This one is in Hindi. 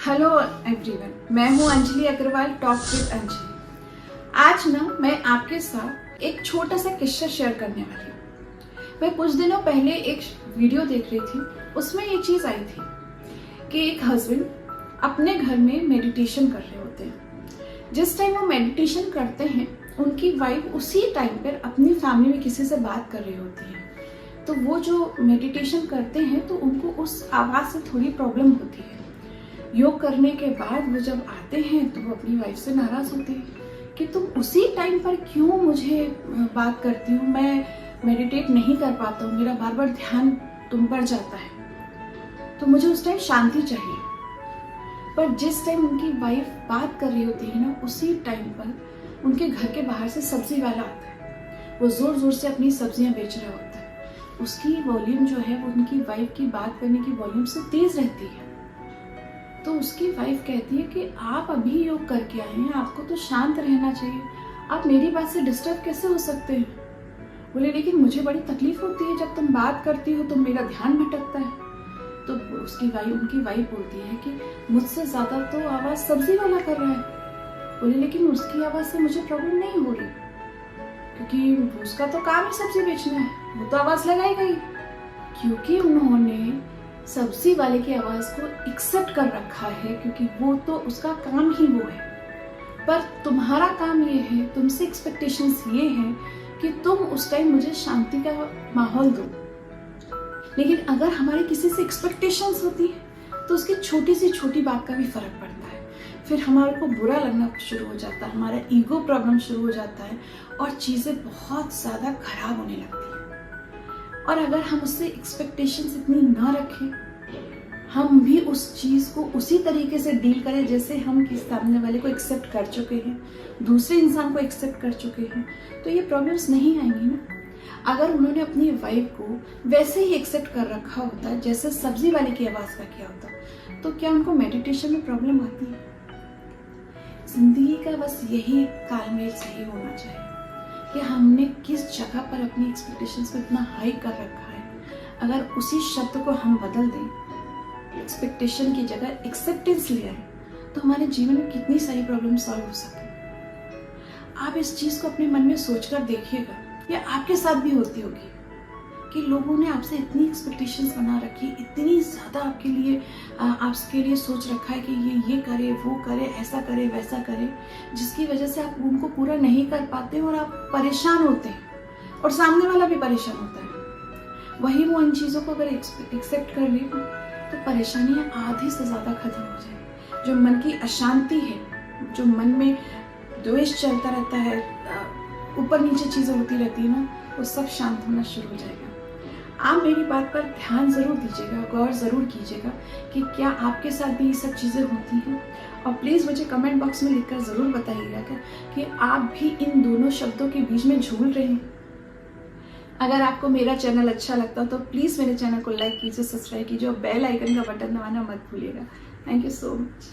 हेलो एवरीवन, मैं हूं अंजलि अग्रवाल, टॉक विद अंजलि। आज ना मैं आपके साथ एक छोटा सा किस्सा शेयर करने वाली हूँ। मैं कुछ दिनों पहले एक वीडियो देख रही थी, उसमें ये चीज़ आई थी कि एक हस्बैंड अपने घर में मेडिटेशन कर रहे होते हैं। जिस टाइम वो मेडिटेशन करते हैं, उनकी वाइफ उसी टाइम पर अपनी फैमिली में किसी से बात कर रही होती है। तो वो जो मेडिटेशन करते हैं तो उनको उस आवाज़ से थोड़ी प्रॉब्लम होती है। योग करने के बाद वो जब आते हैं तो वो अपनी वाइफ से नाराज़ होती है कि तुम उसी टाइम पर क्यों मुझे बात करती हो, मैं मेडिटेट नहीं कर पाता हूँ, मेरा बार बार ध्यान तुम पर जाता है, तो मुझे उस टाइम शांति चाहिए। पर जिस टाइम उनकी वाइफ बात कर रही होती है ना, उसी टाइम पर उनके घर के बाहर से सब्जी वाला आता है। वो ज़ोर ज़ोर से अपनी सब्जियां बेच रहा होता है। उसकी वॉल्यूम जो है वो उनकी वाइफ की बात करने की वॉल्यूम से तेज़ रहती है। तो उसकी वाइफ कहती है कि आप अभी योग करके आए हैं, आपको तो शांत रहना चाहिए, आप मेरी बात से डिस्टर्ब कैसे हो सकते हैं। बोले लेकिन मुझे बड़ी तकलीफ होती है, जब तुम बात करती हो तो मेरा ध्यान भटकता है। तो उनकी वाइफ बोलती है कि मुझसे ज्यादा तो आवाज सब्जी वाला कर रहा है। बोले लेकिन उसकी आवाज से मुझे प्रॉब्लम नहीं हो रही, क्योंकि उसका तो काम ही सब्जी बेचना है, वो तो आवाज लगाएगा ही। क्योंकि उन्होंने सब्जी वाले की आवाज को एक्सेप्ट कर रखा है, क्योंकि वो तो उसका काम ही वो है। पर तुम्हारा काम ये है, तुमसे एक्सपेक्टेशंस ये हैं कि तुम उस टाइम मुझे शांति का माहौल दो। लेकिन अगर हमारी किसी से एक्सपेक्टेशंस होती है तो उसकी छोटी सी छोटी बात का भी फर्क पड़ता है। फिर हमारे को बुरा लगना शुरू हो जाता है, हमारा ईगो प्रॉब्लम शुरू हो जाता है और चीज़ें बहुत ज़्यादा खराब होने लगती है। और अगर हम उससे एक्सपेक्टेशंस इतनी ना रखें, हम भी उस चीज़ को उसी तरीके से डील करें जैसे हम किस सामने वाले को एक्सेप्ट कर चुके हैं, दूसरे इंसान को एक्सेप्ट कर चुके हैं, तो ये प्रॉब्लम्स नहीं आएंगी ना। अगर उन्होंने अपनी वाइफ को वैसे ही एक्सेप्ट कर रखा होता जैसे सब्जी वाले की आवाज़ का किया होता, तो क्या उनको मेडिटेशन में प्रॉब्लम आती है? जिंदगी का बस यही तालमेल सही होना चाहिए कि हमने किस जगह पर अपनी एक्सपेक्टेशंस को इतना हाई कर रखा है। अगर उसी शब्द को हम बदल दें, एक्सपेक्टेशन की जगह एक्सेप्टेंस ले आए, तो हमारे जीवन में कितनी सारी प्रॉब्लम सॉल्व हो सकती है। आप इस चीज़ को अपने मन में सोचकर देखिएगा, या आपके साथ भी होती होगी कि लोगों ने आपसे इतनी एक्सपेक्टेशंस बना रखी, इतनी ज़्यादा आपके लिए सोच रखा है कि ये करे, वो करे, ऐसा करे, वैसा करे, जिसकी वजह से आप उनको पूरा नहीं कर पाते और आप परेशान होते हैं और सामने वाला भी परेशान होता है। वही वो इन चीज़ों को अगर एक्सेप्ट कर ले तो परेशानियाँ आधी से ज़्यादा खत्म हो जाए। जो मन की अशांति है, जो मन में द्वेष चलता रहता है, ऊपर नीचे चीज़ें होती रहती है ना, वो सब शांत होना शुरू हो जाएगा। आप मेरी बात पर ध्यान ज़रूर दीजिएगा, गौर ज़रूर कीजिएगा कि क्या आपके साथ भी ये सब चीज़ें होती हैं। और प्लीज़ मुझे कमेंट बॉक्स में लिखकर ज़रूर बताइएगा कि आप भी इन दोनों शब्दों के बीच में झूल रहे हैं। अगर आपको मेरा चैनल अच्छा लगता हो तो प्लीज़ मेरे चैनल को लाइक कीजिए, सब्सक्राइब कीजिए और बेल आइकन का बटन दबाना मत भूलिएगा। Thank you so much.